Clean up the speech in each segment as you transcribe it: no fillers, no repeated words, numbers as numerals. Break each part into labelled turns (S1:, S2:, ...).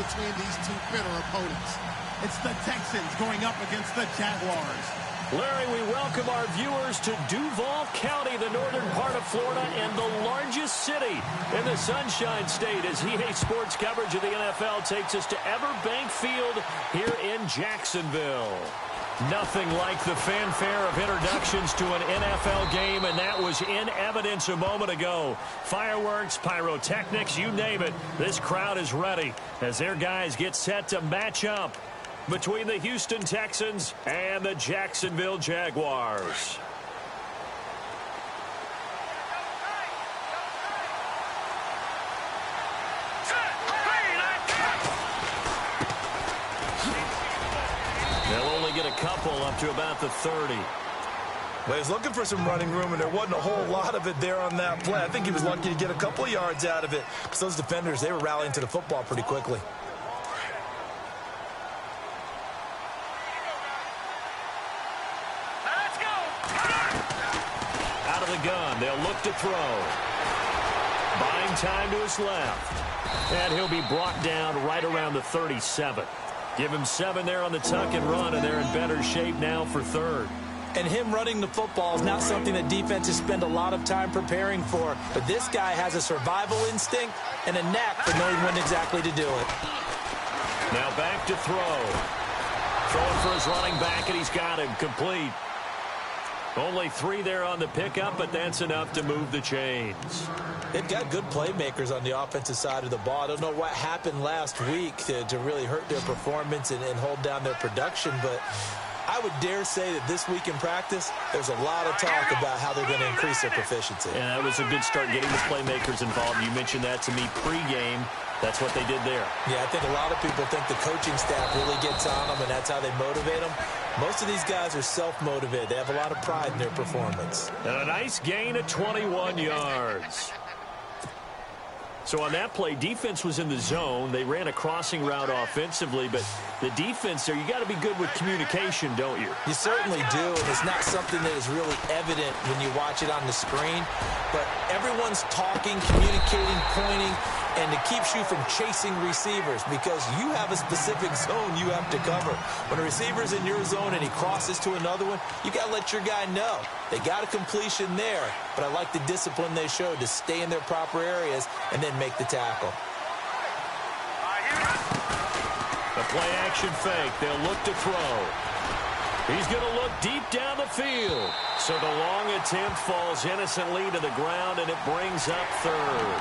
S1: between these two bitter opponents.
S2: It's the Texans going up against the Jaguars.
S3: Larry, we welcome our viewers to Duval County, the northern part of Florida, and the largest city in the Sunshine State, as EA Sports coverage of the NFL takes us to Everbank Field here in Jacksonville. Nothing like the fanfare of introductions to an NFL game, and that was in evidence a moment ago. Fireworks, pyrotechnics, you name it. This crowd is ready as their guys get set to match up between the Houston Texans and the Jacksonville Jaguars. They'll only get a couple up to about the 30.
S4: Well, he's looking for some running room, and there wasn't a whole lot of it there on that play. I think he was lucky to get a couple of yards out of it, because those defenders, they were rallying to the football pretty quickly.
S3: Gun. They'll look to throw. Buying time to his left. And he'll be brought down right around the 37. Give him 7 there on the tuck and run, and they're in better shape now for third.
S4: And him running the football is not something that defenses spend a lot of time preparing for. But this guy has a survival instinct and a knack for knowing when exactly to do it.
S3: Now back to throw. Throwing for his running back, and he's got him complete. Only 3 there on the pickup, but that's enough to move the chains.
S4: They've got good playmakers on the offensive side of the ball. I don't know what happened last week to really hurt their performance and hold down their production, but I would dare say that this week in practice, there's a lot of talk about how they're going to increase their proficiency.
S3: And that was a good start getting the playmakers involved. You mentioned that to me pregame. That's what they did there.
S4: Yeah, I think a lot of people think the coaching staff really gets on them, and that's how they motivate them. Most of these guys are self-motivated. They have a lot of pride in their performance.
S3: And a nice gain of 21 yards. So on that play, defense was in the zone. They ran a crossing route offensively, but the defense there, you got to be good with communication, don't you?
S4: You certainly do, and it's not something that is really evident when you watch it on the screen. But everyone's talking, communicating, pointing, and it keeps you from chasing receivers because you have a specific zone you have to cover. When a receiver's in your zone and he crosses to another one, you got to let your guy know. They got a completion there, but I like the discipline they showed to stay in their proper areas and then make the tackle.
S3: The play-action fake. They'll look to throw. He's going to look deep down the field. So the long attempt falls innocently to the ground, and it brings up third.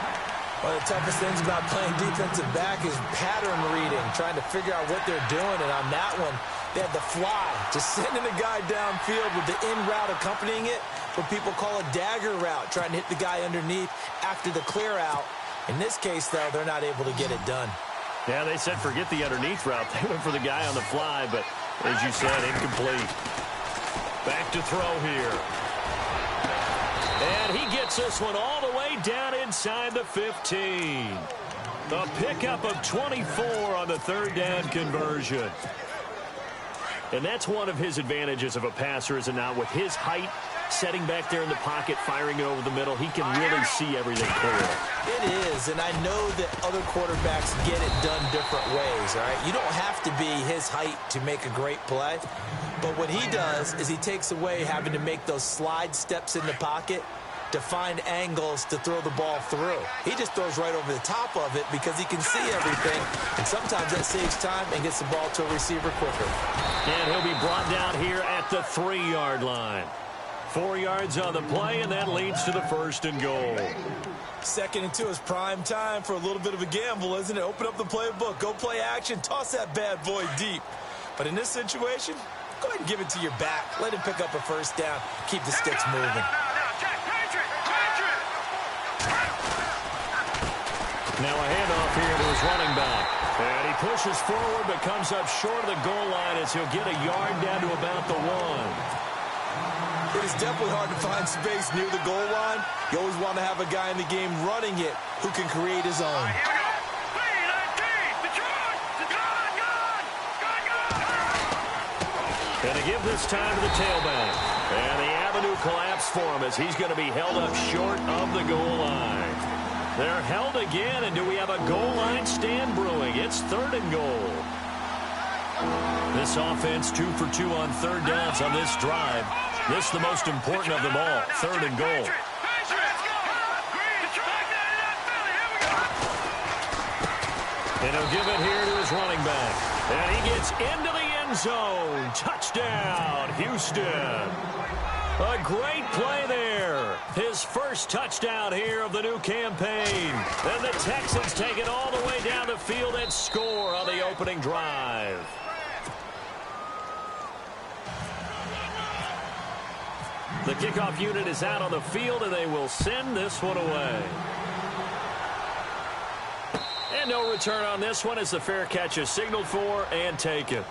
S4: One of the toughest things about playing defensive back is pattern reading, trying to figure out what they're doing. And on that one, they had the fly, just sending a guy downfield with the in route accompanying it, what people call a dagger route, trying to hit the guy underneath after the clear out. In this case, though, they're not able to get it done.
S3: Yeah, they said forget the underneath route. They went for the guy on the fly, but as you said, incomplete. Back to throw here. And he gets this one all the way down inside the 15. A pickup of 24 on the third down conversion. And that's one of his advantages of a passer, is it not? With his height, setting back there in the pocket, firing it over the middle, he can really see everything clearly.
S4: It is, and I know that other quarterbacks get it done different ways, all right? You don't have to be his height to make a great play, but what he does is he takes away having to make those slide steps in the pocket to find angles to throw the ball through. He just throws right over the top of it because he can see everything, and sometimes that saves time and gets the ball to a receiver quicker.
S3: And he'll be brought down here at the 3-yard line. 4 yards on the play, and that leads to the 1st and goal.
S4: 2nd and 2 is prime time for a little bit of a gamble, isn't it? Open up the playbook, go play action, toss that bad boy deep. But in this situation, go ahead and give it to your back. Let him pick up a 1st down, keep the sticks moving.
S3: Now a handoff here to his running back. And he pushes forward but comes up short of the goal line as he'll get a yard down to about the 1.
S4: It is definitely hard to find space near the goal line. You always want to have a guy in the game running it who can create his own.
S3: And to give this time to the tailback. And the avenue collapsed for him as he's going to be held up short of the goal line. They're held again, and do we have a goal line stand brewing? It's 3rd and goal. This offense 2 for 2 on 3rd downs on this drive. This is the most important of them all, 3rd and goal. And he'll give it here to his running back. And he gets into the end zone. Touchdown, Houston. A great play there. His first touchdown here of the new campaign. And the Texans take it all the way down the field and score on the opening drive. The kickoff unit is out on the field, and they will send this one away. And no return on this one as the fair catch is signaled for and taken.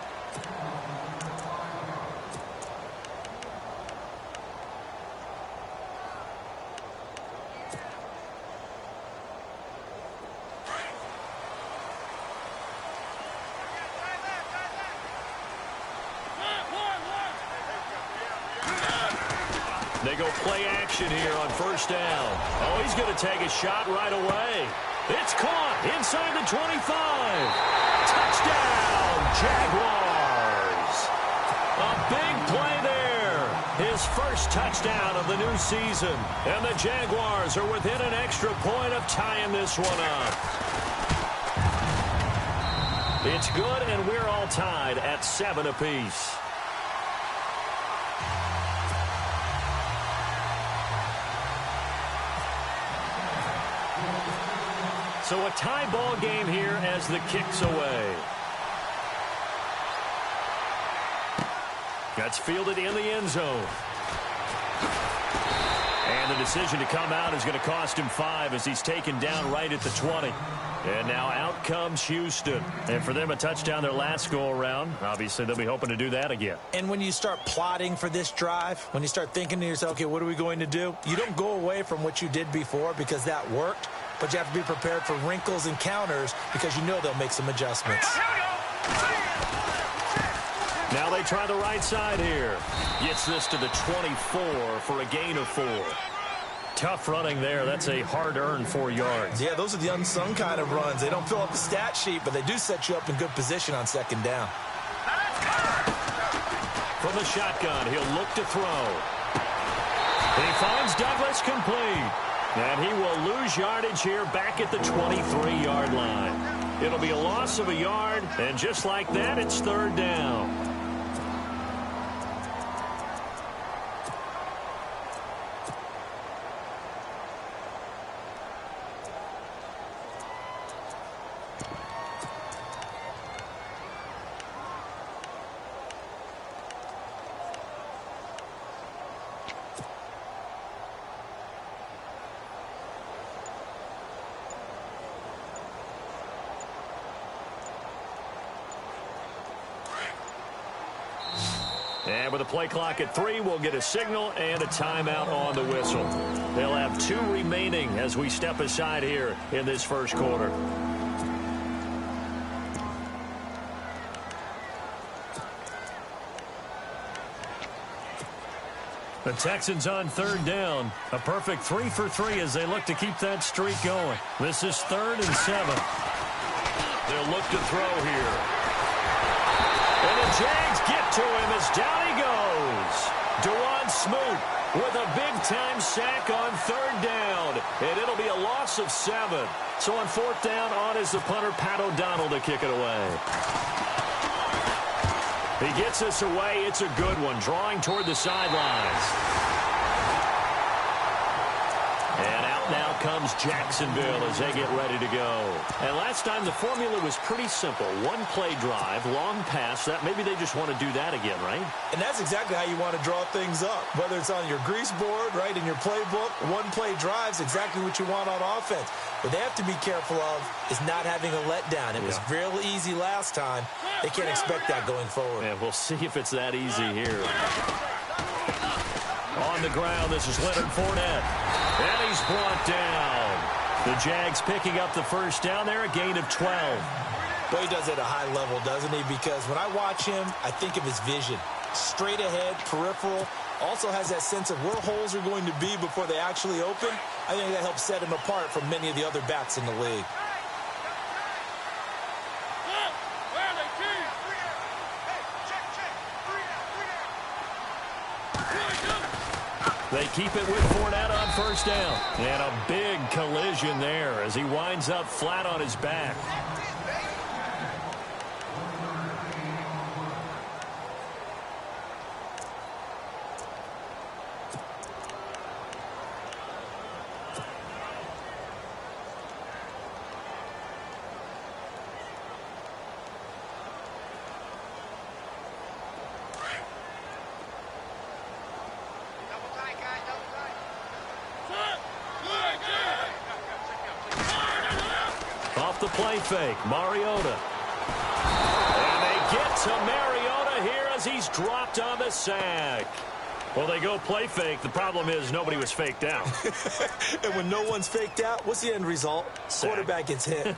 S3: They go play action here on 1st down. Oh, he's going to take a shot right away. It's caught inside the 25. Touchdown, Jaguars. A big play there. His first touchdown of the new season. And the Jaguars are within an extra point of tying this one up. It's good, and we're all tied at 7 apiece. So a tie ball game here as the kick's away. That's fielded in the end zone. And the decision to come out is going to cost him 5 as he's taken down right at the 20. And now out comes Houston. And for them, a touchdown their last go-around. Obviously, they'll be hoping to do that again.
S4: And when you start plotting for this drive, when you start thinking to yourself, okay, what are we going to do? You don't go away from what you did before because that worked. But you have to be prepared for wrinkles and counters because you know they'll make some adjustments.
S3: Now they try the right side here. Gets this to the 24 for a gain of 4. Tough running there. That's a hard-earned 4 yards.
S4: Yeah, those are the unsung kind of runs. They don't fill up the stat sheet, but they do set you up in good position on 2nd down.
S3: From the shotgun, he'll look to throw. And he finds Douglas complete. And he will lose yardage here back at the 23-yard line. It'll be a loss of a yard, and just like that, it's 3rd down. And with the play clock at 3, we'll get a signal and a timeout on the whistle. They'll have 2 remaining as we step aside here in this first quarter. The Texans on 3rd down. A perfect 3 for 3 as they look to keep that streak going. This is 3rd and 7. They'll look to throw here. And the Jags get to him as down he goes. Dewan Smoot with a big-time sack on 3rd down. And it'll be a loss of 7. So on 4th down, on is the punter, Pat O'Donnell, to kick it away. He gets us away. It's a good one, drawing toward the sidelines. And out now comes Jacksonville as they get ready to go. And last time the formula was pretty simple. 1 play drive, long pass. That maybe they just want to do that again, right?
S4: And that's exactly how you want to draw things up. Whether it's on your grease board, right, in your playbook, 1 play drive is exactly what you want on offense. What they have to be careful of is not having a letdown. It was real easy last time. They can't expect that going forward.
S3: Yeah, we'll see if it's that easy here. On the ground, this is Leonard Fournette. And he's brought down. The Jags picking up the first down there, a gain of 12.
S4: Boy, he does it at a high level, doesn't he? Because when I watch him, I think of his vision. Straight ahead, peripheral, also has that sense of where holes are going to be before they actually open. I think that helps set him apart from many of the other backs in the league.
S3: They keep it with Fournette on first down. And a big collision there as he winds up flat on his back. Off the play fake, Mariota. And they get to Mariota here as he's dropped on the sack. Well, they go play fake. The problem is nobody was faked out.
S4: And when no one's faked out, what's the end result?
S3: Sack.
S4: Quarterback gets hit.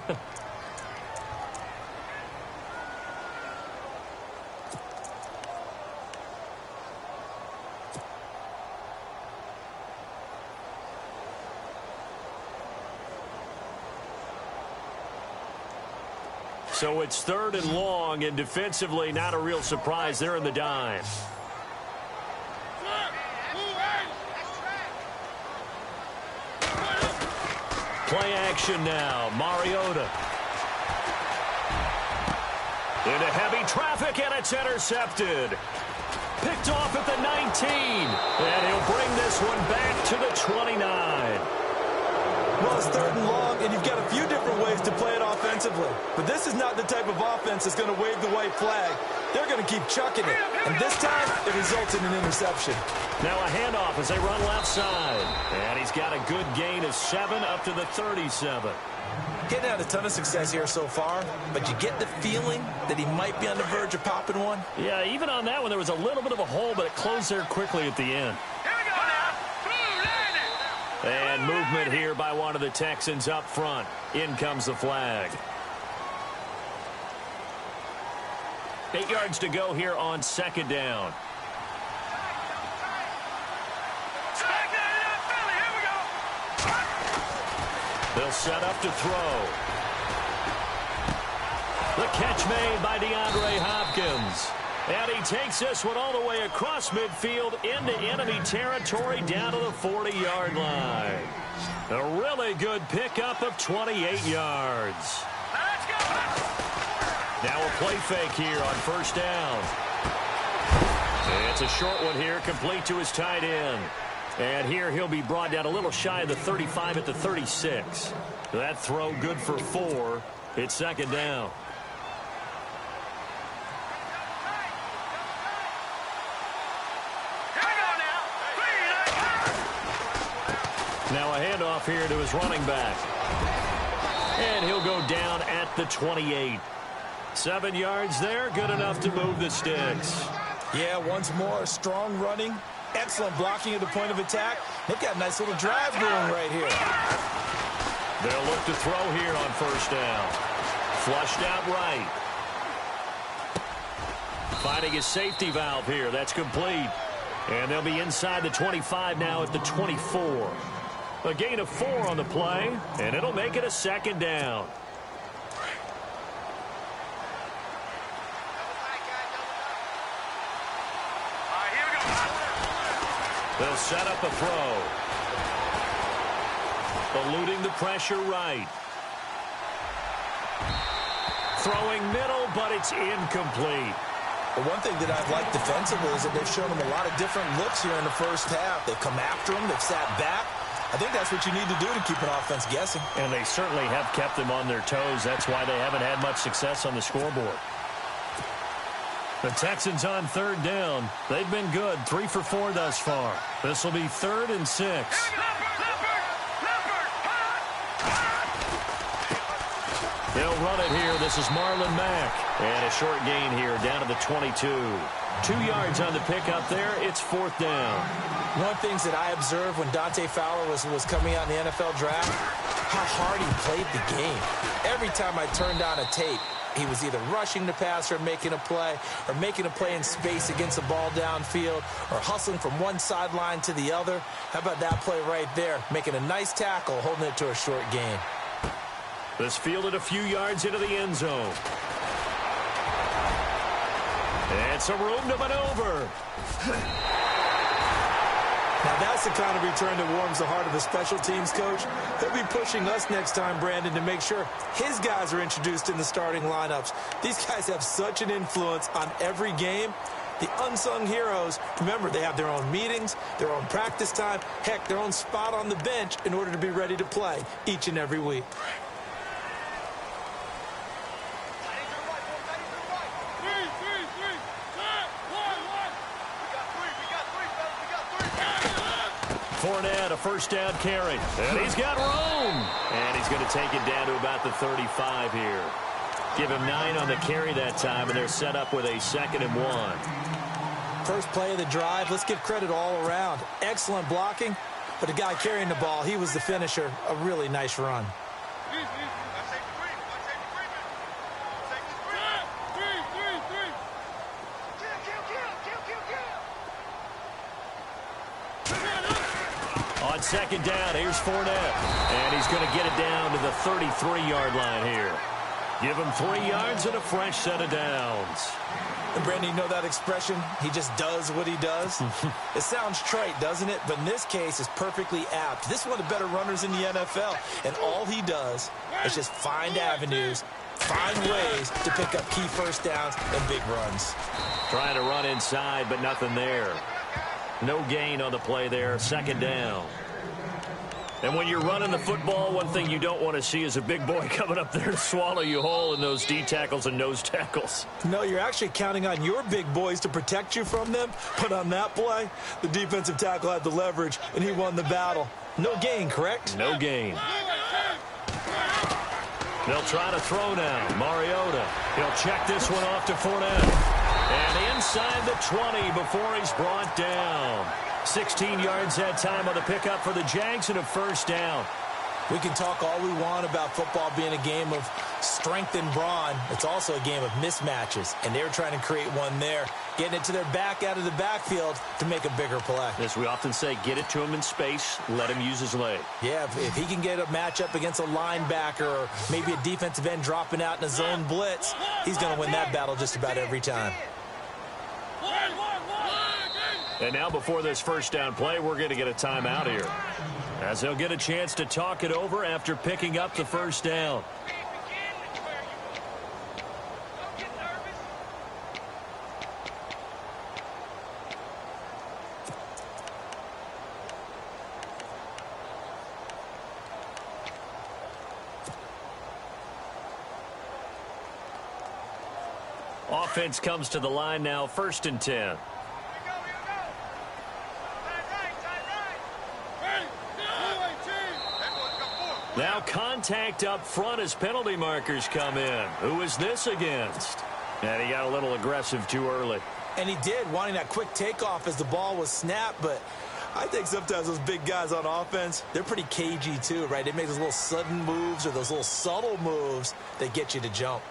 S3: So it's 3rd and long, and defensively not a real surprise. They're in the dime. Play action now. Mariota. Into heavy traffic, and it's intercepted. Picked off at the 19. And he'll bring this one back to the 29.
S4: Well, it's 3rd and long, and you've got a few different ways to play it offensively. But this is not the type of offense that's going to wave the white flag. They're going to keep chucking it. And this time, it results in an interception.
S3: Now a handoff as they run left side. And he's got a good gain of 7 up to the 37.
S4: Getting out a ton of success here so far, but you get the feeling that he might be on the verge of popping one.
S3: Yeah, even on that one, there was a little bit of a hole, but it closed there quickly at the end. And movement here by one of the Texans up front. In comes the flag. 8 yards to go here on 2nd down. They'll set up to throw. The catch made by DeAndre Hopkins. And he takes this one all the way across midfield into enemy territory down to the 40-yard line. A really good pickup of 28 yards. Now a play fake here on 1st down. It's a short one here, complete to his tight end. And here he'll be brought down a little shy of the 35 at the 36. That throw good for 4. It's 2nd down. Now a handoff here to his running back. And he'll go down at the 28. 7 yards there, good enough to move the sticks.
S4: Yeah, once more, strong running, excellent blocking at the point of attack. They've got a nice little drive going right here.
S3: They'll look to throw here on 1st down. Flushed out right. Finding his safety valve here. That's complete. And they'll be inside the 25 now at the 24. A gain of 4 on the play, and it'll make it a 2nd down. They'll set up a throw. Eluding the pressure right. Throwing middle, but it's incomplete.
S4: The one thing that I've liked defensively is that they've shown him a lot of different looks here in the first half. They've come after him. They've sat back. I think that's what you need to do to keep an offense guessing.
S3: And they certainly have kept them on their toes. That's why they haven't had much success on the scoreboard. The Texans on 3rd down. They've been good. 3 for 4 thus far. This will be 3rd and 6. They'll run it here. This is Marlon Mack. And a short gain here down to the 22. 2 yards on the pickup there. It's 4th down.
S4: One of the things that I observed when Dante Fowler was coming out in the NFL draft, how hard he played the game. Every time I turned on a tape, He was either rushing the passer, making a play in space against the ball downfield, or hustling from one sideline to the other. How about that play right there? Making a nice tackle, holding it to a short gain.
S3: This fielded a few yards into the end zone. And some room to maneuver.
S4: Now that's the kind of return that warms the heart of the special teams coach. He'll be pushing us next time, Brandon, to make sure his guys are introduced in the starting lineups. These guys have such an influence on every game. The unsung heroes, remember, they have their own meetings, their own practice time, heck, their own spot on the bench in order to be ready to play each and every week.
S3: Fournette, a first down carry. And he's got room. And he's going to take it down to about the 35 here. Give him 9 on the carry that time, and they're set up with a 2nd and 1.
S4: First play of the drive, let's give credit all around. Excellent blocking, but the guy carrying the ball, he was the finisher. A really nice run.
S3: On 2nd down, here's Fournette. And he's going to get it down to the 33-yard line here. Give him 3 yards and a fresh set of downs.
S4: And Brandon, you know that expression? He just does what he does. It sounds trite, doesn't it? But in this case, it's perfectly apt. This is one of the better runners in the NFL. And all he does is just find avenues, find ways to pick up key first downs and big runs.
S3: Trying to run inside, but nothing there. No gain on the play there, 2nd down. And when you're running the football, one thing you don't want to see is a big boy coming up there to swallow you whole in those D tackles and nose tackles.
S4: No, you're actually counting on your big boys to protect you from them. But on that play, the defensive tackle had the leverage, and he won the battle. No gain, correct?
S3: No gain. They'll try to throw now. Mariota. He'll check this one off to Fournette. And inside the 20 before he's brought down. 16 yards that time on the pickup for the Jags and a first down.
S4: We can talk all we want about football being a game of strength and brawn. It's also a game of mismatches, and they're trying to create one there, getting it to their back out of the backfield to make a bigger play.
S3: As we often say, get it to him in space, let him use his leg.
S4: Yeah, if he can get a matchup against a linebacker or maybe a defensive end dropping out in a zone blitz, he's going to win that battle just about every time.
S3: And now before this first down play, we're going to get a timeout here, as they'll get a chance to talk it over after picking up the first down. Offense comes to the line now, 1st and 10. Now contact up front as penalty markers come in. Who is this against? And he got a little aggressive too early.
S4: And he did, wanting that quick takeoff as the ball was snapped, but I think sometimes those big guys on offense, they're pretty cagey too, right? They make those little sudden moves or those little subtle moves that get you to jump.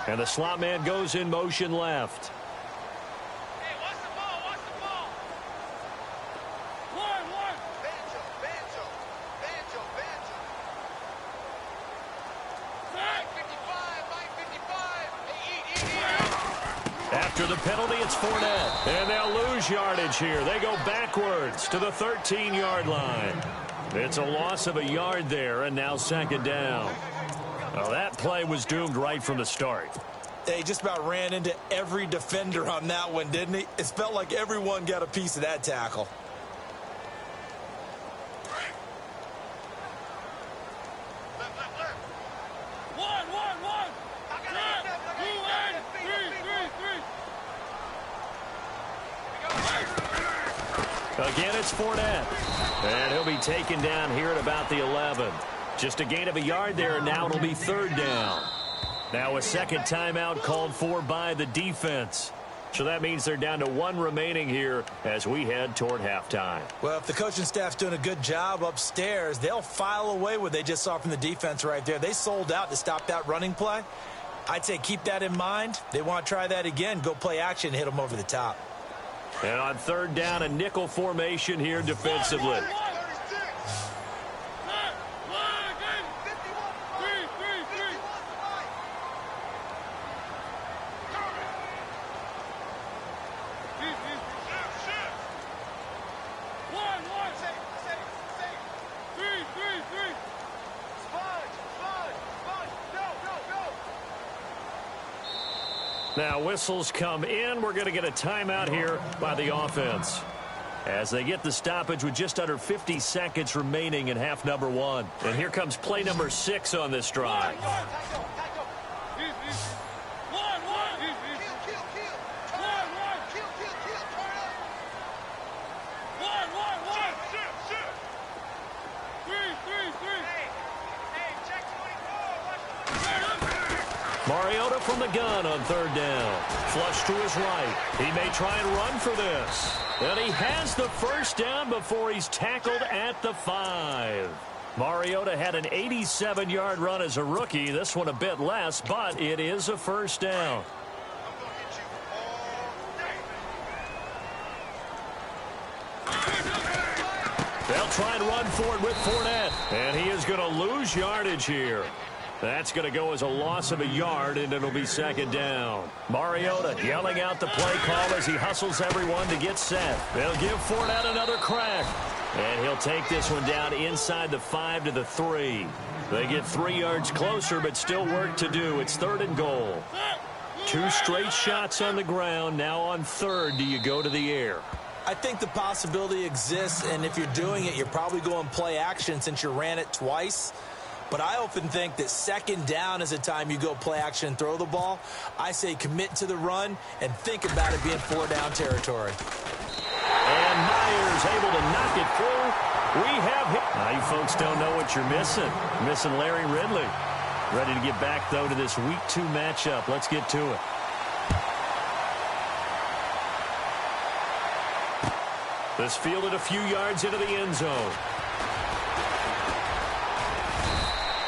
S3: And the slot man goes in motion left.
S5: Hey, watch the ball, watch the ball. One. Banjo. 55.
S3: After the penalty, it's Fournette. And they'll lose yardage here. They go backwards to the 13-yard line. It's a loss of a yard there, and now 2nd down. Well, that play was doomed right from the start.
S4: They just about ran into every defender on that one, didn't he? It felt like everyone got a piece of that tackle.
S5: One.
S3: Again, it's Fournette. And he'll be taken down here at about the 11. Just a gain of a yard there, and now it'll be third down. Now a second timeout called for by the defense. So that means they're down to one remaining here as we head toward halftime.
S4: Well, if the coaching staff's doing a good job upstairs, they'll file away what they just saw from the defense right there. They sold out to stop that running play. I'd say keep that in mind. They want to try that again. Go play action, hit them over the top.
S3: And on third down, a nickel formation here defensively. Now whistles come in. We're going to get a timeout here by the offense as they get the stoppage with just under 50 seconds remaining in half number one. And here comes play number 6 on this drive. Mariota from the gun on third down. Flush to his right. He may try and run for this. And he has the first down before he's tackled at the 5. Mariota had an 87-yard run as a rookie. This one a bit less, but it is a first down. They'll try and run for it with Fournette. And he is going to lose yardage here. That's going to go as a loss of a yard, and it'll be second down. Mariota yelling out the play call as he hustles everyone to get set. They'll give Fournette another crack. And he'll take this one down inside the 5 to the 3. They get 3 yards closer, but still work to do. It's third and goal. 2 straight shots on the ground. Now on third, do you go to the air?
S4: I think the possibility exists, and if you're doing it, you're probably going play action since you ran it twice. But I often think that second down is the time you go play action and throw the ball. I say commit to the run and think about it being 4-down territory.
S3: And Myers able to knock it through. We have hit. Now you folks don't know what you're missing. You're missing Larry Ridley. Ready to get back, though, to this Week 2 matchup. Let's get to it. This fielded a few yards into the end zone.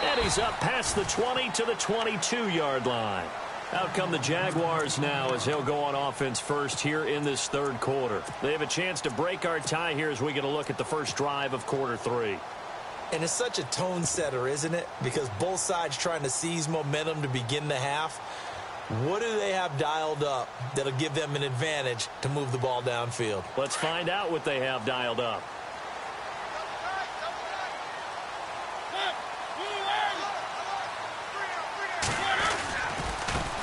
S3: And he's up past the 20 to the 22-yard line. Out come the Jaguars now as he'll go on offense first here in this third quarter. They have a chance to break our tie here as we get a look at the first drive of quarter 3.
S4: And it's such a tone setter, isn't it? Because both sides trying to seize momentum to begin the half. What do they have dialed up that'll give them an advantage to move the ball downfield?
S3: Let's find out what they have dialed up.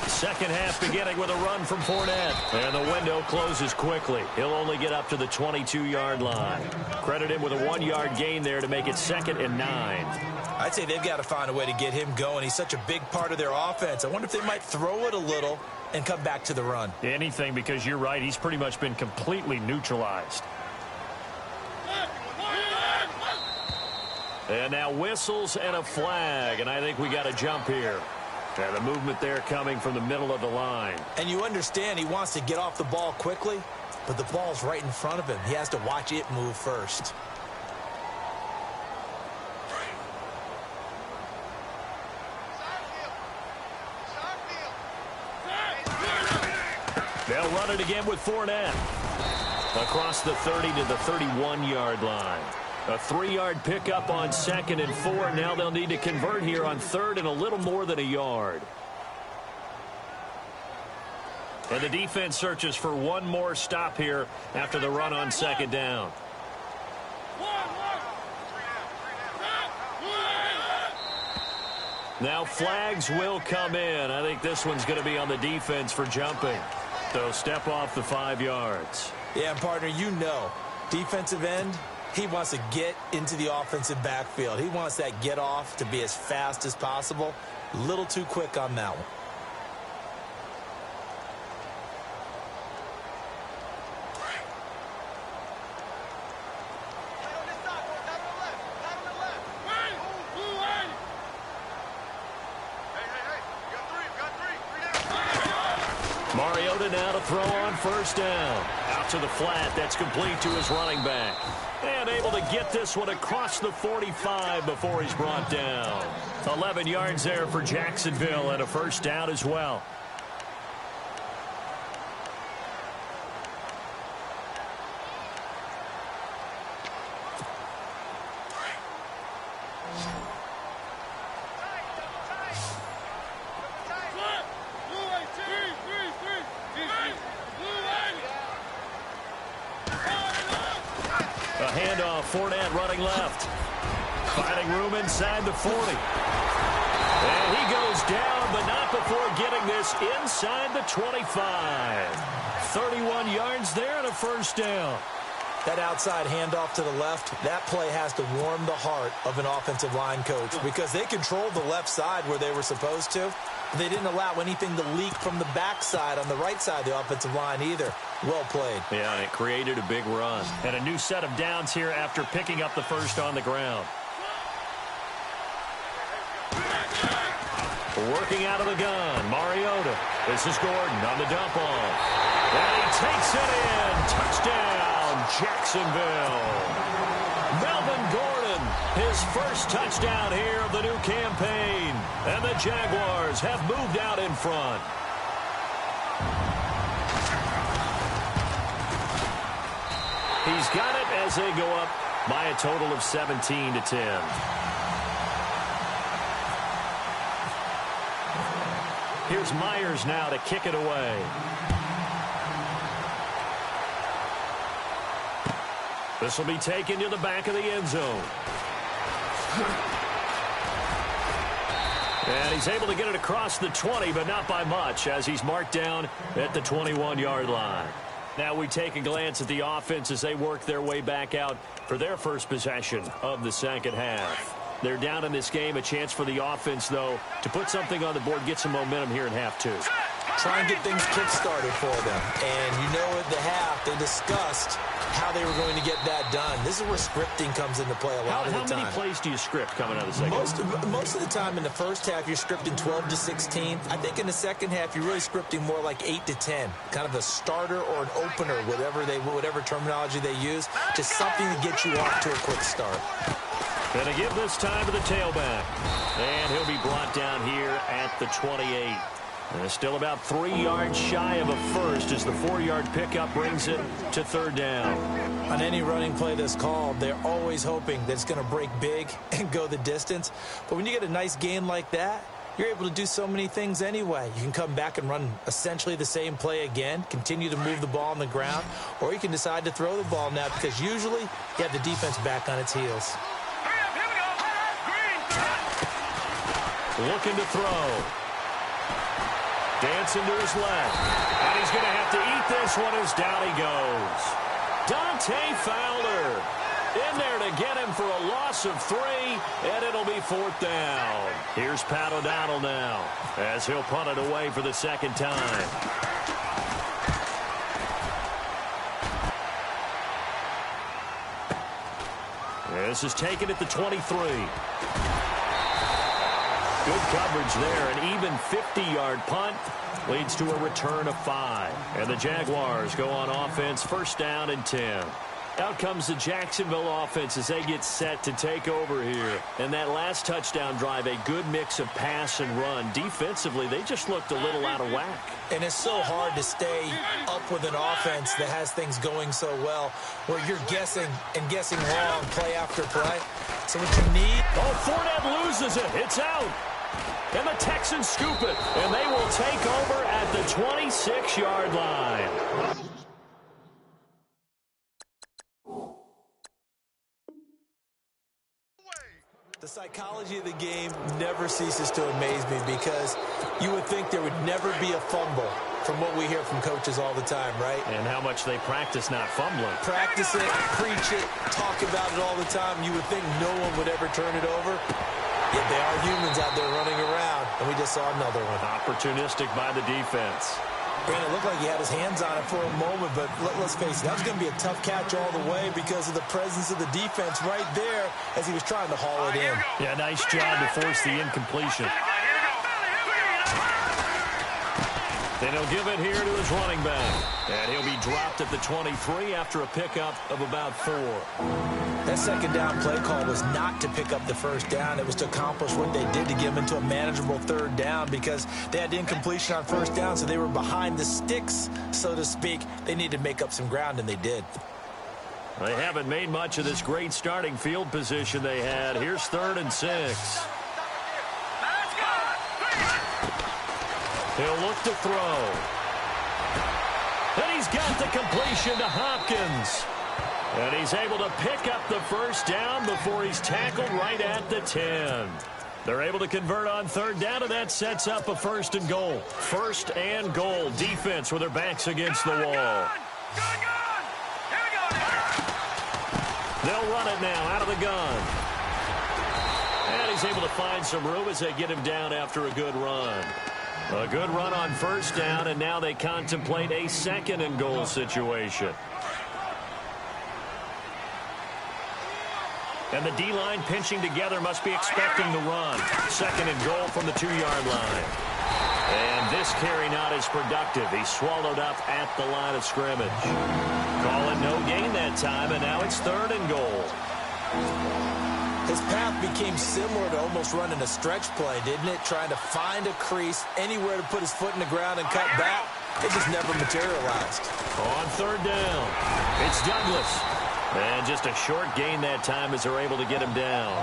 S3: Second half beginning with a run from Fournette. And the window closes quickly. He'll only get up to the 22-yard line. Credit him with a 1-yard gain there to make it 2nd and 9.
S4: I'd say they've got to find a way to get him going. He's such a big part of their offense. I wonder if they might throw it a little and come back to the run.
S3: Anything, because you're right. He's pretty much been completely neutralized. And now whistles and a flag. And I think we got a jump here. And the movement there coming from the middle of the line.
S4: And you understand he wants to get off the ball quickly, but the ball's right in front of him. He has to watch it move first.
S3: They'll run it again with Fournette. Across the 30 to the 31-yard line. A 3-yard pickup on 2nd and 4. Now they'll need to convert here on 3rd and a little more than a yard. And the defense searches for one more stop here after the run on 2nd down. Now flags will come in. I think this one's going to be on the defense for jumping. So step off the 5 yards.
S4: Yeah, partner, you know, defensive end, he wants to get into the offensive backfield. He wants that get off to be as fast as possible. A little too quick on that one.
S3: Mariota now to throw on first down. Out to the flat. That's complete to his running back. And able to get this one across the 45 before he's brought down. 11 yards there for Jacksonville and a first down as well. Fournette running left. Finding room inside the 40. And he goes down, but not before getting this inside the 25. 31 yards there and a first down.
S4: That outside handoff to the left, that play has to warm the heart of an offensive line coach because they controlled the left side where they were supposed to. They didn't allow anything to leak from the backside on the right side of the offensive line either. Well played.
S3: Yeah, and it created a big run. And a new set of downs here after picking up the first on the ground. Working out of the gun, Mariota. This is Gordon on the dump off. And he takes it in. Touchdown, Jacksonville. Melvin Gordon, his first touchdown here of the new campaign. And the Jaguars have moved out in front. He's got it as they go up by a total of 17-10. Here's Myers now to kick it away. This will be taken to the back of the end zone. And he's able to get it across the 20, but not by much, as he's marked down at the 21-yard line. Now we take a glance at the offense as they work their way back out for their first possession of the second half. They're down in this game. A chance for the offense, though, to put something on the board, get some momentum here in half two.
S4: Try and get things kick-started for them. And you know at the half, they discussed how they were going to get that done. This is where scripting comes into play a lot of the time.
S3: How many plays do you script coming out of the second half?
S4: Most of the time in the first half, you're scripting 12 to 16. I think in the second half, you're really scripting more like 8 to 10. Kind of a starter or an opener, whatever terminology they use. Just something to get you off to a quick start.
S3: Going to give this time to the tailback. And he'll be brought down here at the 28. And still about 3 yards shy of a first as the 4-yard pickup brings it to third down.
S4: On any running play that's called, they're always hoping that it's going to break big and go the distance. But when you get a nice gain like that, you're able to do so many things anyway. You can come back and run essentially the same play again, continue to move the ball on the ground, or you can decide to throw the ball now because usually you have the defense back on its heels.
S3: Looking to throw. Dancing to his left. And he's going to have to eat this one as down he goes. Dante Fowler in there to get him for a loss of 3, and it'll be fourth down. Here's Pat O'Donnell now as he'll punt it away for the second time. This is taken at the 23. Good coverage there. An even 50-yard punt leads to a return of 5. And the Jaguars go on offense, first down and 10. Out comes the Jacksonville offense as they get set to take over here. And that last touchdown drive, a good mix of pass and run. Defensively, they just looked a little out of whack.
S4: And it's so hard to stay up with an offense that has things going so well, where you're guessing and guessing wrong play after play. So what you need...
S3: Oh, Fournette loses it. It's out. And the Texans scoop it. And they will take over at the 26-yard line.
S4: The psychology of the game never ceases to amaze me because you would think there would never be a fumble from what we hear from coaches all the time, right?
S3: And how much they practice not fumbling.
S4: Practice it, preach it, talk about it all the time. You would think no one would ever turn it over. Yet they are humans out there running around, and we just saw another one.
S3: Opportunistic by the defense.
S4: And it looked like he had his hands on it for a moment, but let's face it, that was going to be a tough catch all the way because of the presence of the defense right there as he was trying to haul it in.
S3: Yeah, nice job to force the incompletion. And he'll give it here to his running back. And he'll be dropped at the 23 after a pickup of about 4.
S4: That second down play call was not to pick up the first down. It was to accomplish what they did to get them into a manageable third down because they had incompletion on first down, so they were behind the sticks, so to speak. They needed to make up some ground, and they did.
S3: They haven't made much of this great starting field position they had. Here's 3rd and 6. He'll look to throw. And he's got the completion to Hopkins. And he's able to pick up the first down before he's tackled right at the 10. They're able to convert on 3rd down, and that sets up a 1st and goal. 1st and goal. Defense with their backs against the wall. They'll run it now out of the gun. And he's able to find some room as they get him down after a good run. A good run on 1st down, and now they contemplate a 2nd and goal situation. And the D-line pinching together must be expecting the run. 2nd and goal from the 2-yard line. And this carry not as productive. He's swallowed up at the line of scrimmage. Call it no gain that time, and now it's 3rd and goal.
S4: His path became similar to almost running a stretch play, didn't it? Trying to find a crease, anywhere to put his foot in the ground and cut back. It just never materialized.
S3: On 3rd down, it's Douglas. And just a short gain that time as they're able to get him down.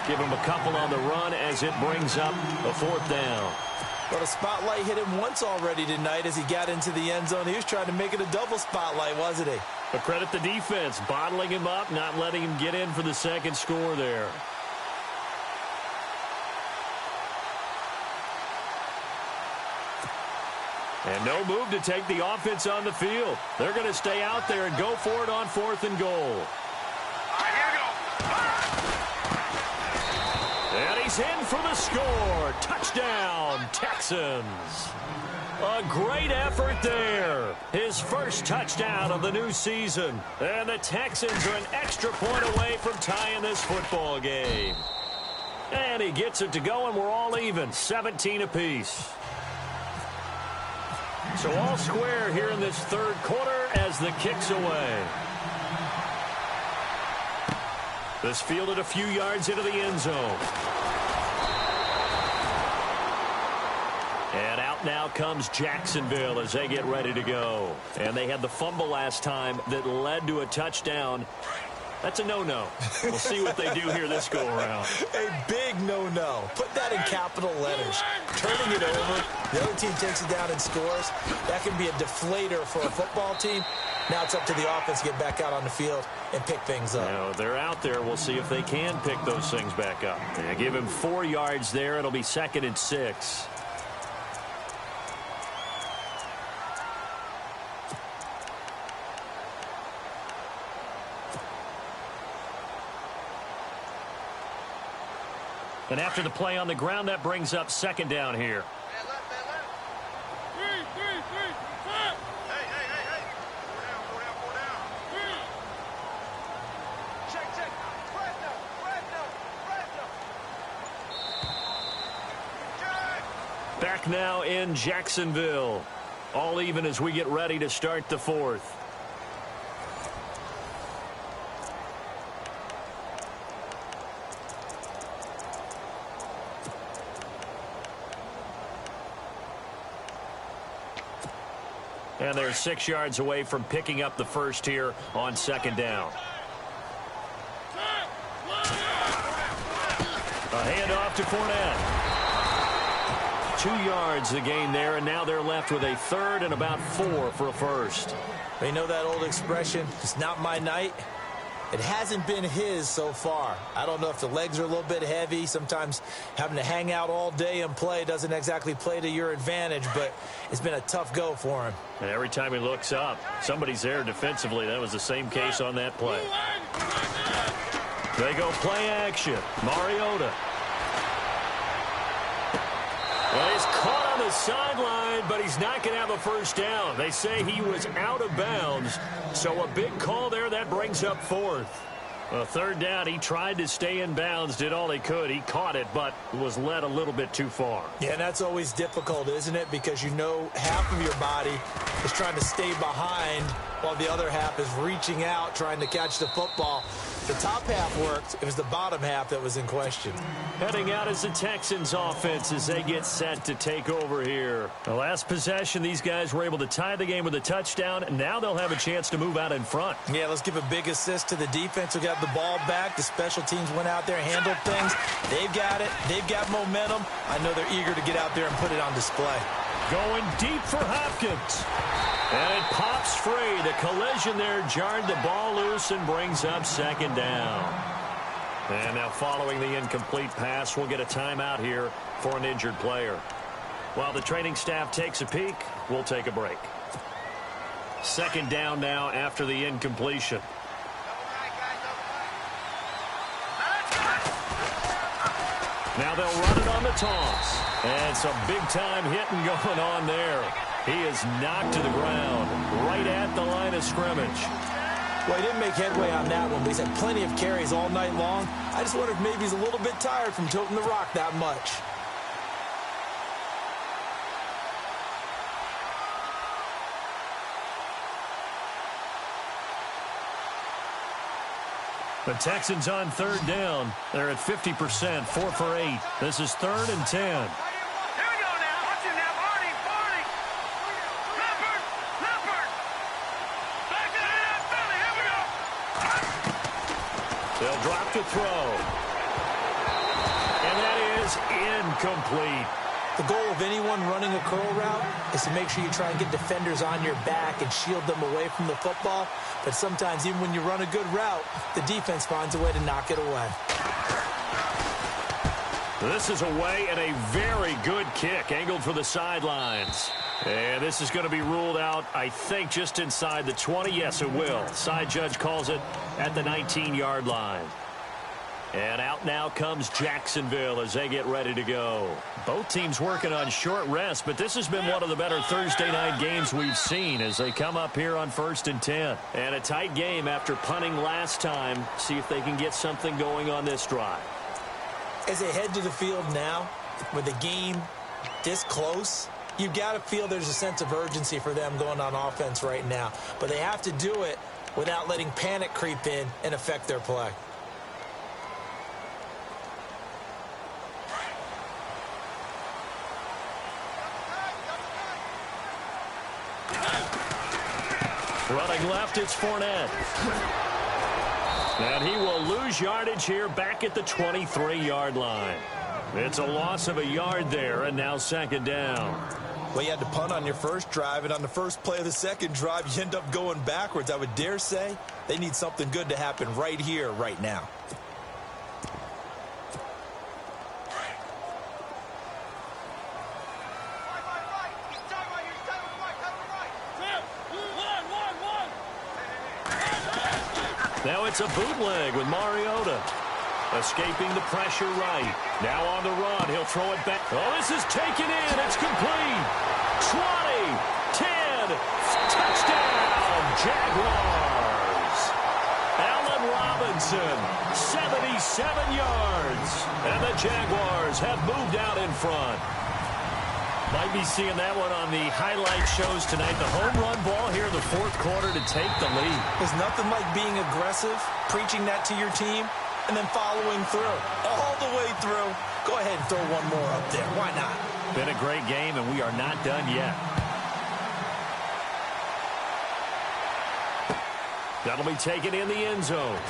S3: Give him a couple on the run as it brings up a 4th down.
S4: Well, the spotlight hit him once already tonight as he got into the end zone. He was trying to make it a double spotlight, wasn't he?
S3: But credit the defense, bottling him up, not letting him get in for the 2nd score there. And no move to take the offense on the field. They're going to stay out there and go for it on 4th and goal. And he's in for the score. Touchdown, Texans. A great effort there. His first touchdown of the new season. And the Texans are an extra point away from tying this football game. And he gets it to go, and we're all even, 17 apiece. So all square here in this 3rd quarter as the kick's away. This fielded a few yards into the end zone. And out now comes Jacksonville as they get ready to go. And they had the fumble last time that led to a touchdown. That's a no-no. We'll see what they do here this go-around.
S4: A big no-no. Put that in capital letters. Turning it over, the other team takes it down and scores. That can be a deflator for a football team. Now it's up to the offense to get back out on the field and pick things up.
S3: Now, they're out there. We'll see if they can pick those things back up. And give him 4 yards there. It'll be 2nd and 6. And after the play on the ground, that brings up 2nd down here. Back now in Jacksonville. All even as we get ready to start the 4th. And they're 6 yards away from picking up the first here on 2nd down. A handoff to Fournette. 2 yards the gain there, and now they're left with a 3rd and about 4 for a first.
S4: They know that old expression, it's not my night. It hasn't been his so far. I don't know if the legs are a little bit heavy. Sometimes having to hang out all day and play doesn't exactly play to your advantage, but it's been a tough go for him.
S3: And every time he looks up, somebody's there defensively. That was the same case on that play. They go play action. Mariota. Well, he's caught on the sideline, but he's not going to have a first down. They say he was out of bounds, so a big call there. That brings up 4th. A third down, he tried to stay in bounds, did all he could. He caught it, but was led a little bit too far.
S4: Yeah, and that's always difficult, isn't it? Because you know half of your body is trying to stay behind while the other half is reaching out, trying to catch the football. The top half worked. It was the bottom half that was in question.
S3: Heading out is the Texans offense as they get set to take over here. The last possession, these guys were able to tie the game with a touchdown, and now they'll have a chance to move out in front.
S4: Yeah, let's give a big assist to the defense who got the ball back. The special teams went out there, handled things. They've got it. They've got momentum. I know they're eager to get out there and put it on display.
S3: Going deep for Hopkins. And it pops free. The collision there jarred the ball loose and brings up second down. And now following the incomplete pass, we'll get a timeout here for an injured player. While the training staff takes a peek, we'll take a break. Second down now after the incompletion. Now they'll run it on the toss. And some big-time hitting going on there. He is knocked to the ground right at the line of scrimmage.
S4: Well, he didn't make headway on that one, but he's had plenty of carries all night long. I just wonder if maybe he's a little bit tired from toting the rock that much.
S3: The Texans on third down. They're at 50%, 4 for 8. This is 3rd and 10.
S5: Here we go now. Watch him now. Barney. Leopard. Back to the half belly. Here we go.
S3: They'll drop to throw. And that is incomplete.
S4: The goal of anyone running a curl route is to make sure you try and get defenders on your back and shield them away from the football. But sometimes, even when you run a good route, the defense finds a way to knock it away.
S3: This is away and a very good kick, angled for the sidelines. And this is going to be ruled out, I think, just inside the 20. Yes, it will. Side judge calls it at the 19-yard line. And out now comes Jacksonville as they get ready to go. Both teams working on short rest, but this has been one of the better Thursday night games we've seen as they come up here on 1st and 10. And a tight game after punting last time. See if they can get something going on this drive.
S4: As they head to the field now, with the game this close, you've got to feel there's a sense of urgency for them going on offense right now. But they have to do it without letting panic creep in and affect their play.
S3: Running left, it's Fournette. And he will lose yardage here back at the 23-yard line. It's a loss of a yard there, and now second down.
S4: Well, you had to punt on your first drive, and on the first play of the second drive, you end up going backwards. I would dare say they need something good to happen right here, right now.
S3: Now it's a bootleg with Mariota. Escaping the pressure right. Now on the run. He'll throw it back. Oh, this is taken in. It's complete. 20, 10, touchdown, Jaguars. Allen Robinson, 77 yards. And the Jaguars have moved out in front. Might be seeing that one on the highlight shows tonight. The home run ball here in the 4th quarter to take the lead.
S4: There's nothing like being aggressive, preaching that to your team, and then following through. All the way through. Go ahead and throw one more up there. Why not?
S3: Been a great game, and we are not done yet. That'll be taken in the end zone.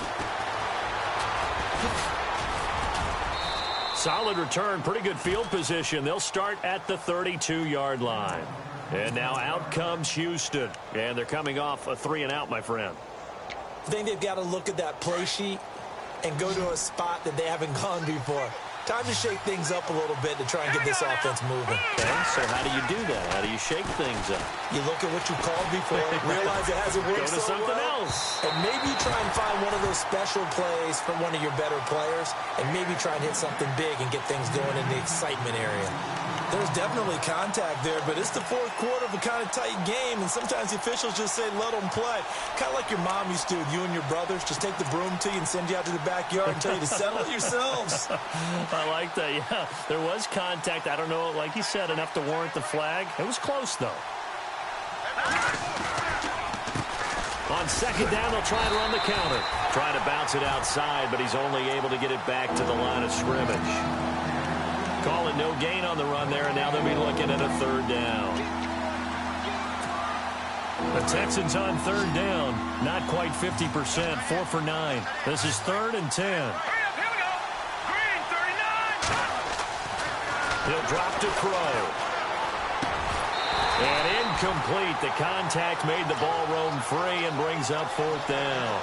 S3: Solid return, pretty good field position. They'll start at the 32-yard line. And now out comes Houston. And they're coming off a 3-and-out, my friend.
S4: I think they've got to look at that play sheet and go to a spot that they haven't gone before. Time to shake things up a little bit to try and get this offense moving.
S3: Okay, so how do you do that? How do you shake things up?
S4: You look at what you called before, realize it hasn't worked
S3: Go to
S4: so
S3: something
S4: well,
S3: else.
S4: and maybe try and find one of those special plays from one of your better players, and maybe try and hit something big and get things going in the excitement area. There's definitely contact there, but it's the fourth quarter of a kind of tight game, and sometimes the officials just say, let them play. Kind of like your mom used to with you and your brothers. Just take the broom to you and send you out to the backyard and tell you to settle it yourselves.
S3: I like that, yeah. There was contact. I don't know, like you said, enough to warrant the flag. It was close, though. On second down, they'll try and run the counter. Trying to bounce it outside, but he's only able to get it back to the line of scrimmage. Calling no gain on the run there, and now they'll be looking at a third down. The Texans on third down, not quite 50%, 4 for 9. This is 3rd and 10.
S5: Hurry up, here we go. Green, 39.
S3: He'll drop to throw. And incomplete. The contact made the ball roam free and brings up 4th down.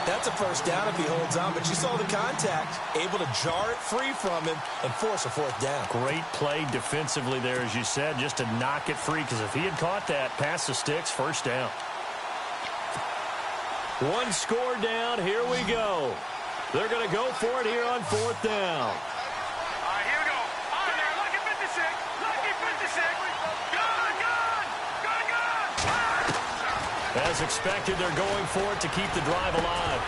S4: That's a first down if he holds on, but you saw the contact, able to jar it free from him and force a 4th down.
S3: Great play defensively there, as you said, just to knock it free, because if he had caught that, pass the sticks, first down. One score down, here we go. They're going to go for it here on 4th down.
S5: All right, here we go. On there, lucky 56. Lucky 56.
S3: As expected, they're going for it to keep the drive alive.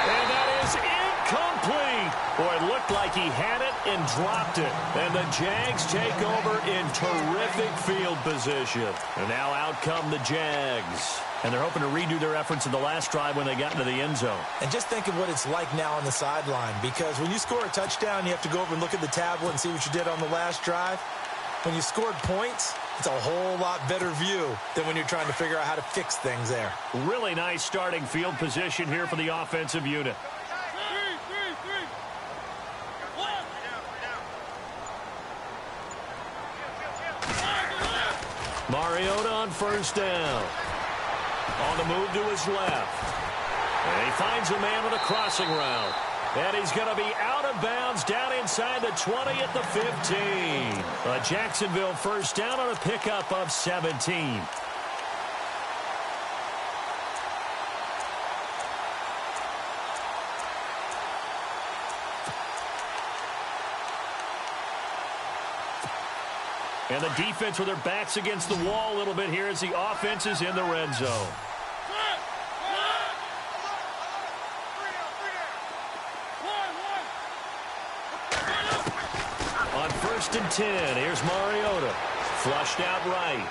S3: And that is incomplete. Boy, it looked like he had it and dropped it. And the Jags take over in terrific field position. And now out come the Jags. And they're hoping to redo their efforts in the last drive when they got into the end zone.
S4: And just think of what it's like now on the sideline, because when you score a touchdown, you have to go over and look at the tablet and see what you did on the last drive. When you scored points, it's a whole lot better view than when you're trying to figure out how to fix things there.
S3: Really nice starting field position here for the offensive unit. Mariota on first down. On the move to his left. And he finds a man with a crossing route. And he's going to be out of bounds down inside the 20 at the 15. A Jacksonville first down on a pickup of 17. And the defense with their backs against the wall a little bit here as the offense is in the red zone. On 1st and 10, here's Mariota. Flushed out right.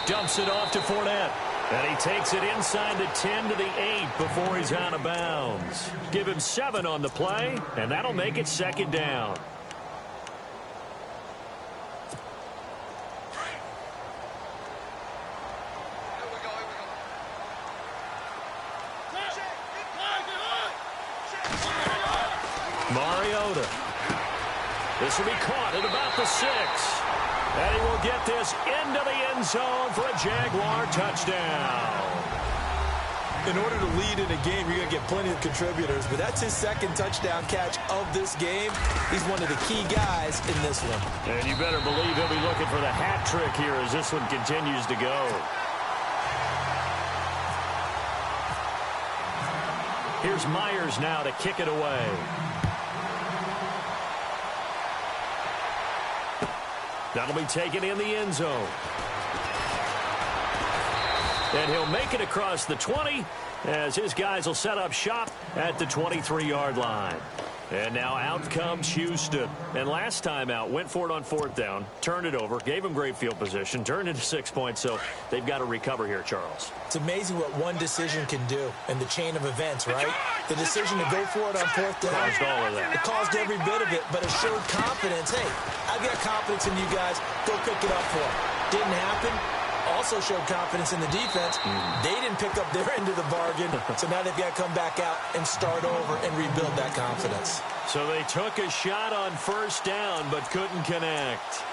S3: Dumps it off to Fournette. And he takes it inside the 10 to the 8 before he's out of bounds. Give him 7 on the play, and that'll make it second down. Mariota. This will be caught at about the 6. And he will get this into the end zone for a Jaguar touchdown.
S4: In order to lead in a game, you're going to get plenty of contributors, but that's his second touchdown catch of this game. He's one of the key guys in this one.
S3: And you better believe he'll be looking for the hat trick here as this one continues to go. Here's Myers now to kick it away. That'll be taken in the end zone. And he'll make it across the 20 as his guys will set up shop at the 23-yard line. And now out comes Houston. And last time out, went for it on 4th down, turned it over, gave him great field position, turned into 6 points, so they've got to recover here, Charles.
S4: It's amazing what one decision can do in the chain of events, right? The decision to go for it on 4th down.
S3: Caused all of that.
S4: It caused every bit of it, but it showed confidence. Hey, I've got confidence in you guys. Go pick it up for them. Didn't happen. Also showed confidence in the defense. They didn't pick up their end of the bargain, so now they've got to come back out and start over and rebuild that confidence.
S3: So they took a shot on 1st down but couldn't connect.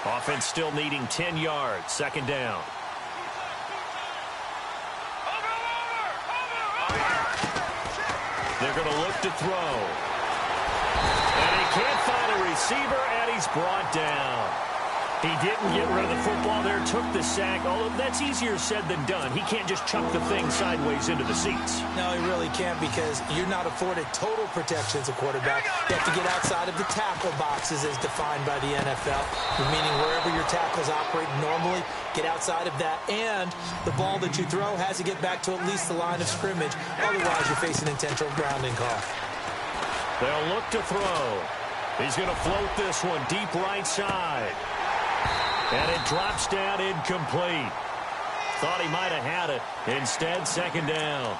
S3: Offense still needing 10 yards. 2nd down. They're going to look to throw. And he can't find a receiver, and he's brought down. He didn't get rid of the football there, took the sack. Although that's easier said than done. He can't just chuck the thing sideways into the seats.
S4: No, he really can't because you're not afforded total protection as a quarterback. You have to get outside of the tackle boxes as defined by the NFL, meaning wherever your tackles operate normally, get outside of that. And the ball that you throw has to get back to at least the line of scrimmage. Otherwise, you're facing intentional grounding call.
S3: They'll look to throw. He's going to float this one deep right side. And it drops down incomplete. Thought he might have had it. Instead, second down.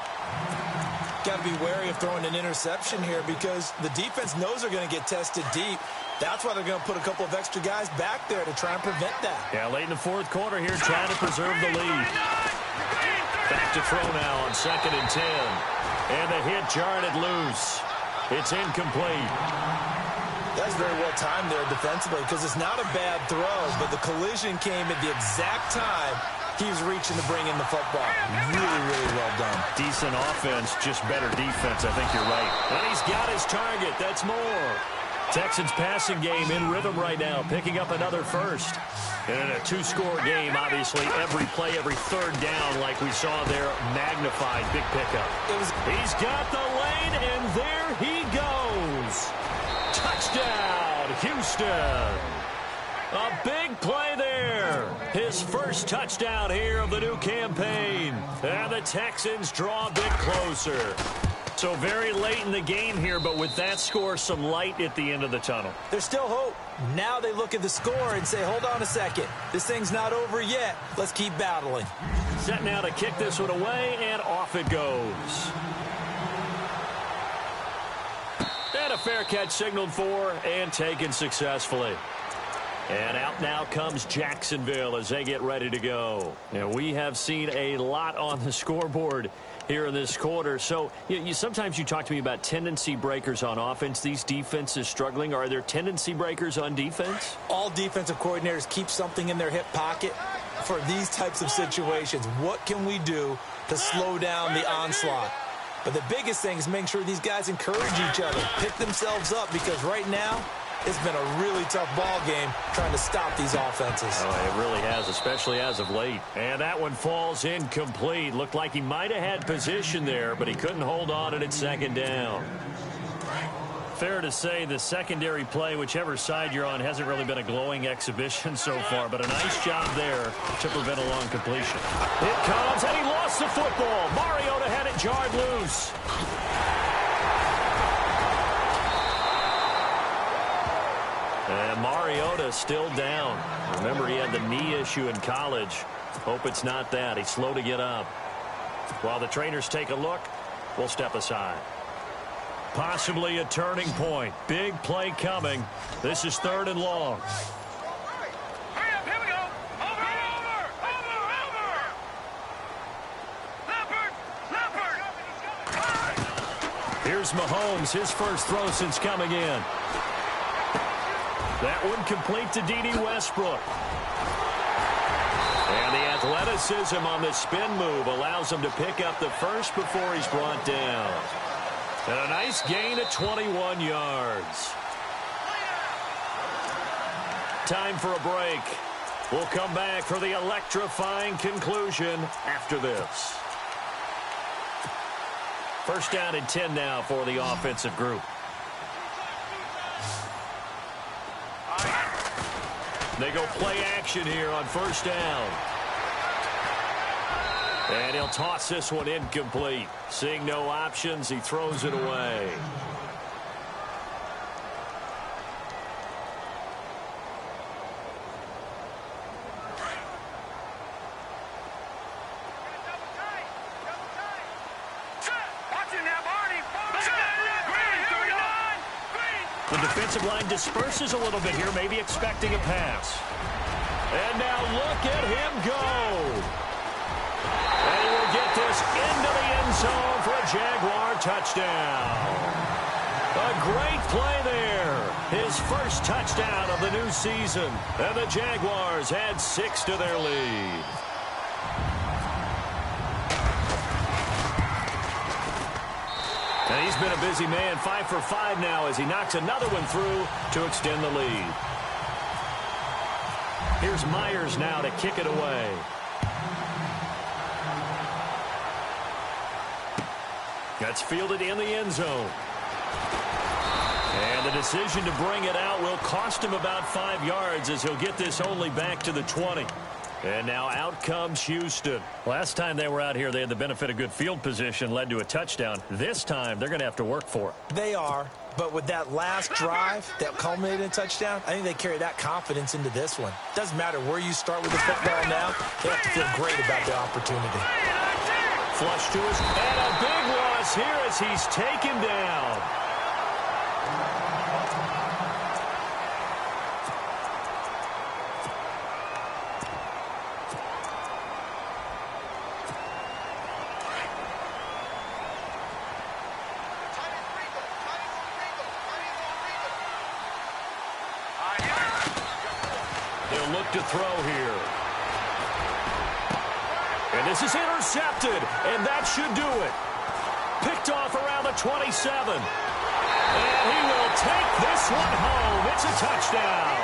S4: Got to be wary of throwing an interception here because the defense knows they're going to get tested deep. That's why they're going to put a couple of extra guys back there to try and prevent that.
S3: Yeah, late in the fourth quarter here, trying to preserve the lead. Back to throw now on 2nd and 10. And the hit jarred it loose. It's incomplete.
S4: That's very well timed there defensively because it's not a bad throw, but the collision came at the exact time he was reaching to bring in the football. Really, really well done.
S3: Decent offense, just better defense. I think you're right. And he's got his target. That's more. Texans passing game in rhythm right now, picking up another first. And in a two-score game, obviously, every play, every third down, like we saw there, magnified. Big pickup. He's got the lane, and there he goes. Touchdown, Houston. A big play there. His first touchdown here of the new campaign. And the Texans draw a bit closer. So very late in the game here, but with that score, some light at the end of the tunnel.
S4: There's still hope. Now they look at the score and say, hold on a second. This thing's not over yet. Let's keep battling.
S3: Set now to kick this one away, and off it goes. And a fair catch signaled for and taken successfully. And out now comes Jacksonville as they get ready to go. Now, we have seen a lot on the scoreboard here in this quarter. So sometimes you talk to me about tendency breakers on offense. These defenses struggling. Are there tendency breakers on defense?
S4: All defensive coordinators keep something in their hip pocket for these types of situations. What can we do to slow down the onslaught? But the biggest thing is making sure these guys encourage each other, pick themselves up, because right now it's been a really tough ball game trying to stop these offenses.
S3: Oh, it really has, especially as of late. And that one falls incomplete. Looked like he might have had position there, but he couldn't hold on at second down. Fair to say the secondary play, whichever side you're on, hasn't really been a glowing exhibition so far, but a nice job there to prevent a long completion. It comes, and he lost the football. Mariota had it jarred loose. And Mariota still down. Remember, he had the knee issue in college. Hope it's not that. He's slow to get up. While the trainers take a look, we'll step aside. Possibly a turning point. Big play coming. This is 3rd and long.
S5: Hurry up, here we go. Over. Leopard.
S3: Here's Mahomes, his first throw since coming in. That one complete to D.D. Westbrook. And the athleticism on the spin move allows him to pick up the first before he's brought down. And a nice gain of 21 yards. Time for a break. We'll come back for the electrifying conclusion after this. First down and 10 now for the offensive group. They go play action here on first down. And he'll toss this one incomplete. Seeing no options, he throws it away. The defensive line disperses a little bit here, maybe expecting a pass. And now look at him go. And he will get this into the end zone for a Jaguar touchdown. A great play there. His first touchdown of the new season. And the Jaguars add 6 to their lead. And he's been a busy man, 5 for 5 now as he knocks another one through to extend the lead. Here's Myers now to kick it away. That's fielded in the end zone. And the decision to bring it out will cost him about 5 yards as he'll get this only back to the 20. And now out comes Houston. Last time they were out here, they had the benefit of good field position, led to a touchdown. This time, they're going to have to work for it.
S4: They are, but with that last drive that culminated in a touchdown, I think they carry that confidence into this one. Doesn't matter where you start with the football now, they have to feel great about their opportunity.
S3: Flush to his, and a big loss here as he's taken down. They'll look to throw here. And this is intercepted, and that should do it. Picked off around the 27. And he will take this one home. It's a touchdown.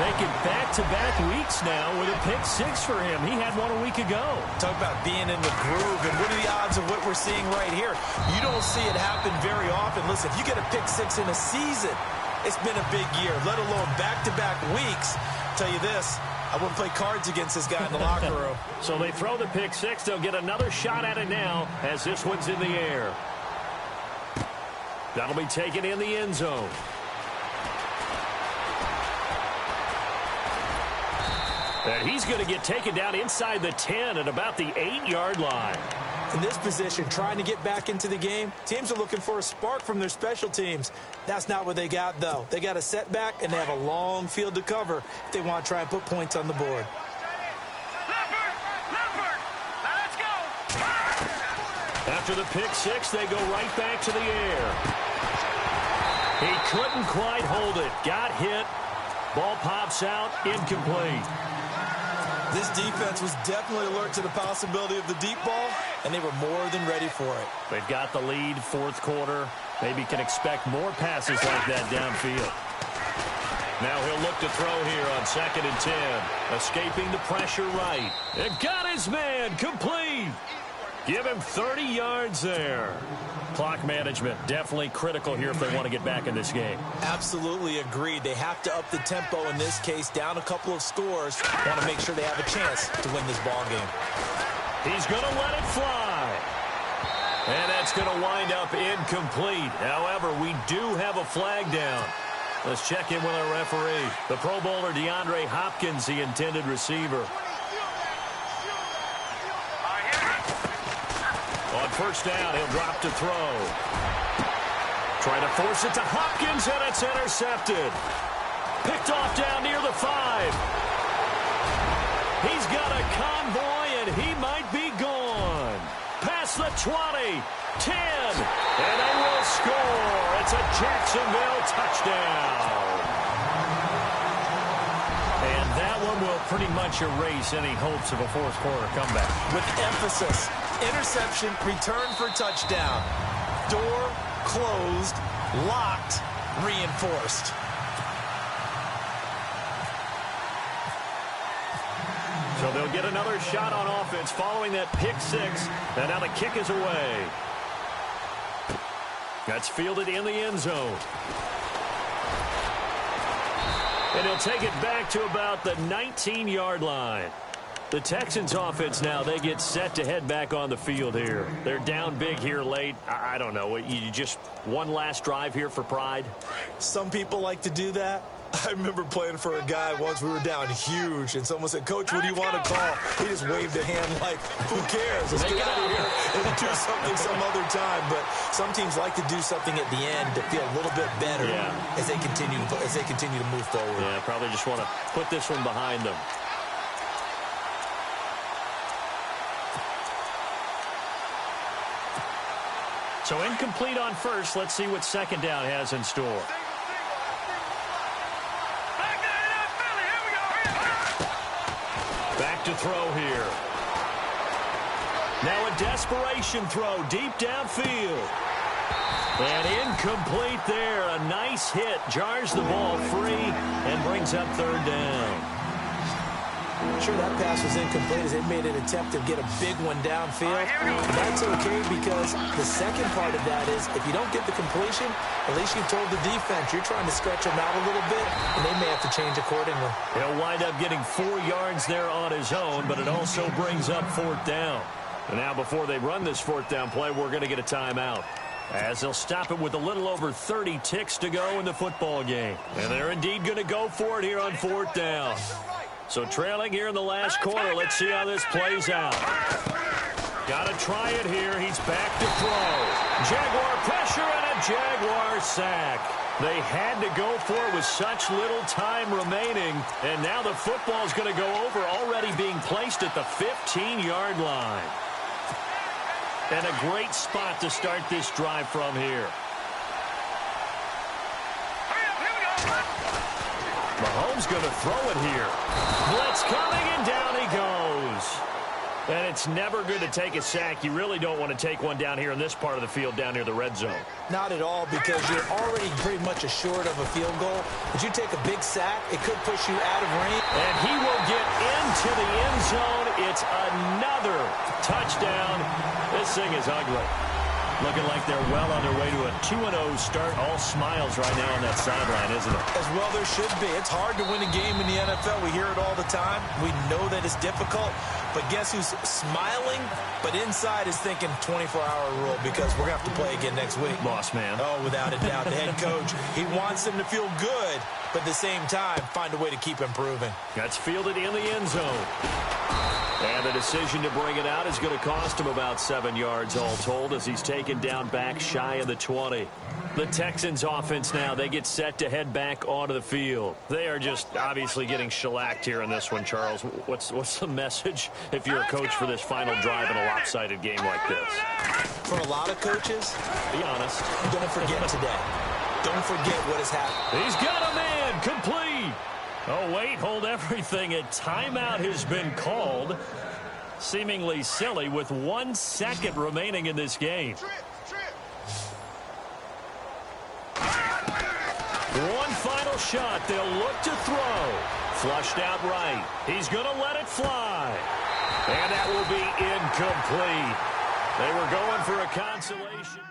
S3: Making back-to-back weeks now with a pick six for him. He had one a week ago.
S4: Talk about being in the groove, and what are the odds of what we're seeing right here? You don't see it happen very often. Listen, if you get a pick six in a season, it's been a big year, let alone back-to-back weeks. I'll tell you this, I wouldn't play cards against this guy in the locker room.
S3: So they throw the pick six. They'll get another shot at it now as this one's in the air. That'll be taken in the end zone. And he's going to get taken down inside the 10 at about the 8-yard line.
S4: In this position, trying to get back into the game, teams are looking for a spark from their special teams. That's not what they got, though. They got a setback, and they have a long field to cover if they want to try and put points on the board.
S5: Let's go.
S3: After the pick six, they go right back to the air. He couldn't quite hold it. Got hit. Ball pops out. Incomplete.
S4: This defense was definitely alert to the possibility of the deep ball, and they were more than ready for it.
S3: They've got the lead, fourth quarter. Maybe can expect more passes like that downfield. Now he'll look to throw here on 2nd and 10. Escaping the pressure right. And got his man complete. Give him 30 yards there. Clock management definitely critical here if they want to get back in this game.
S4: Absolutely agreed. They have to up the tempo in this case, down a couple of scores. Want to make sure they have a chance to win this ball game.
S3: He's going to let it fly. And that's going to wind up incomplete. However, we do have a flag down. Let's check in with our referee. The Pro Bowler DeAndre Hopkins, the intended receiver. On first down, he'll drop to throw. Trying to force it to Hopkins, and it's intercepted. Picked off down near the 5. He's got a convoy, and he might be gone. Past the 20, 10, and they will score. It's a Jacksonville touchdown. And that one will pretty much erase any hopes of a fourth quarter comeback.
S4: With emphasis. Interception, return for touchdown. Door closed, locked, reinforced.
S3: So they'll get another shot on offense following that pick six. And now the kick is away. That's fielded in the end zone. And he'll take it back to about the 19-yard line. The Texans offense now, they get set to head back on the field here. They're down big here late. I don't know. You just one last drive here for pride?
S4: Some people like to do that. I remember playing for a guy once. We were down huge, and someone said, "Coach, what do you want to call?" He just waved a hand like, who cares? Let's get out of here and do something some other time. But some teams like to do something at the end to feel a little bit better as they continue to move forward.
S3: Yeah, probably just want to put this one behind them. So incomplete on first. Let's see what second down has in store. Back to throw here. Now a desperation throw deep downfield. And incomplete there. A nice hit. Jars the ball free and brings up third down.
S4: Sure, that pass was incomplete as they made an attempt to get a big one downfield. That's okay because the second part of that is if you don't get the completion, at least you've told the defense you're trying to stretch them out a little bit, and they may have to change accordingly.
S3: He'll wind up getting 4 yards there on his own, but it also brings up fourth down. And now before they run this fourth down play, we're going to get a timeout, as they'll stop it with a little over 30 ticks to go in the football game. And they're indeed going to go for it here on fourth down. So trailing here in the last quarter, let's see how this plays out. Got to try it here. He's back to throw. Jaguar pressure and a Jaguar sack. They had to go for it with such little time remaining. And now the football's going to go over, already being placed at the 15-yard line. And a great spot to start this drive from here. Mahomes going to throw it here. Blitz coming, and down he goes. And it's never good to take a sack. You really don't want to take one down here in this part of the field, down near the red zone.
S4: Not at all, because you're already pretty much assured of a field goal. But you take a big sack, it could push you out of range.
S3: And he will get into the end zone. It's another touchdown. This thing is ugly. Looking like they're well on their way to a 2-0 start. All smiles right now on that sideline, isn't it?
S4: As well there should be. It's hard to win a game in the NFL. We hear it all the time. We know that it's difficult. But guess who's smiling? But inside is thinking 24-hour rule, because we're going to have to play again next week.
S3: Boss man.
S4: Oh, without a doubt. The head coach, he wants them to feel good, but at the same time, find a way to keep improving.
S3: That's fielded in the end zone. And the decision to bring it out is going to cost him about 7 yards all told, as he's taken down back shy of the 20. The Texans offense now, they get set to head back onto the field. They are just obviously getting shellacked here in this one, Charles. What's the message if you're a coach for this final drive in a lopsided game like this?
S4: For a lot of coaches,
S3: be honest,
S4: don't forget today. Don't forget what has happened.
S3: He's got a man, complete. Oh, wait, hold everything. A timeout has been called. Seemingly silly with 1 second remaining in this game. One final shot. They'll look to throw. Flushed out right. He's going to let it fly. And that will be incomplete. They were going for a consolation.